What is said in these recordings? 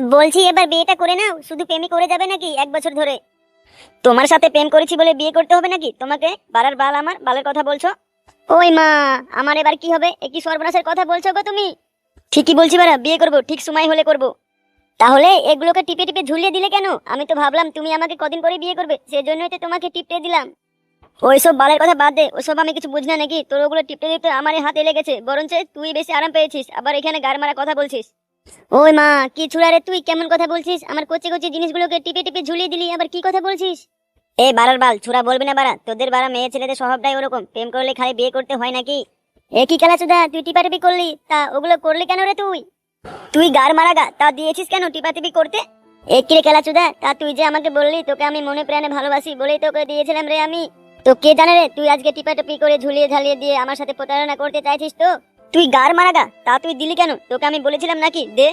বলছি এবার বিয়েটা করে নাও, শুধু প্রেমই করে যাবে নাকি 1 বছর ধরে? তোমার সাথে প্রেম করেছি বলে বিয়ে করতে হবে নাকি তোমাকে? বাড়ার বাল, আমার বালের কথা বলছো? ওই মা, আমার এবার কি হবে? একই সর্বনাশের কথা বলছো গো তুমি। ঠিকই বলছি বাড়া, বিয়ে করব, ঠিক সময় হলে করব। তাহলে এগুলোকে টিপে টিপে ঝুলিয়ে দিলে কেন? আমি তো ভাবলাম তুমি আমাকে কদিন পরে বিয়ে করবে, সেজন্যই তো তোমাকে টিপতে দিলাম। ওইসব বালের কথা বাদ দে, ওসব আমি কিছু বুঝি না নাকি? তোর ওগুলো টিপতে টিপতে আমার এই হাতে লেগেছে, বরঞ্চ তুই বেশি আরাম পেয়েছিস, আবার এখানে গার মারা কথা বলছিস। ওই মা, কি ছুড়া রে তুই, কেমন কথা বলছিস? আমার কচি কচি জিনিসগুলোকে টিপে টিপে ঝুলিয়ে দিলি, আবার কি কথা বলছিস? এই বাড়ার বাল, ছুড়া বলবি না বাড়া, তোদের বাড়া মেয়ে ছেলেদের স্বভাবটাই ওরকম, প্রেম করলে খালি বিয়ে করতে হয় নাকি? একই খেলা চুদা, তুই টিপাটিপি করলি, তা ওগুলো করলি কেন রে তুই? তুই গার মারা গা, তা দিয়েছিস কেন টিপাটিপি করতে? একই রে খেলা চুদা, তা তুই যে আমাকে বললি তোকে আমি মনে প্রাণে ভালোবাসি বলেই তোকে দিয়েছিলাম রে আমি। তো কে জানে রে, তুই আজকে টিপাটিপি করে ঝুলিয়ে ঝালিয়ে দিয়ে আমার সাথে প্রতারণা করতে চাইছিস তো? তুই গার মারা গা, তা তুই দিলি কেন? তোকে আমি বলেছিলাম নাকি দে?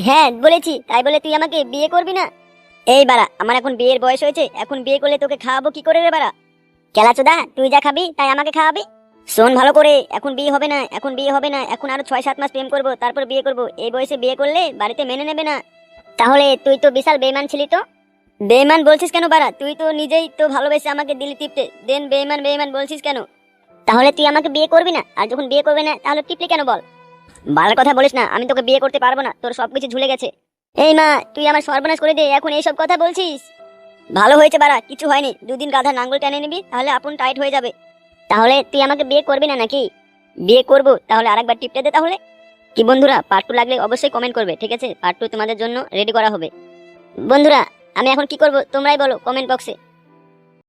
হ্যাঁ বলেছি, তাই বলে তুই আমাকে বিয়ে করবি না? এই বাড়া, আমার এখন বিয়ের বয়স হয়েছে, এখন বিয়ে করলে তোকে খাওয়াবো কি করে রে বাড়া? খেলাচোদা, তুই যা খাবি তাই আমাকে খাওয়াবি? শোন ভালো করে, এখন বিয়ে হবে না, এখন বিয়ে হবে না, এখন আরো 6-7 মাস প্রেম করবো, তারপর বিয়ে করবো। এই বয়সে বিয়ে করলে বাড়িতে মেনে নেবে না। তাহলে তুই তো বিশাল বেইমান ছিলি তো। বেইমান বলছিস কেন বাড়া? তুই তো নিজেই তো ভালোবেসে আমাকে দিলি টিপতে, দেন বেইমান বেইমান বলছিস কেন? তাহলে তুই আমাকে বিয়ে করবি না? আর যখন বিয়ে করবি না তাহলে টিপলি কেন বল? বালের কথা বলিস না, আমি তোকে বিয়ে করতে পারবো না, তোর সবকিছু ঝুলে গেছে। এই মা, তুই আমার সর্বনাশ করে দে, এখন এইসব কথা বলছিস? ভালো হয়েছে বাড়া, কিছু হয়নি, 2 দিন গাধা নাঙ্গল টেনে নিবি, তাহলে আপন টাইট হয়ে যাবে। তাহলে তুই আমাকে বিয়ে করবি না নাকি? বিয়ে করবো, তাহলে আরেকবার টিপতে দে তাহলে। কি বন্ধুরা, পার্ট 2 লাগলে অবশ্যই কমেন্ট করবে, ঠিক আছে? পার্ট 2 তোমাদের জন্য রেডি করা হবে। বন্ধুরা, আমি এখন কি করব তোমরাই বলো কমেন্ট বক্সে।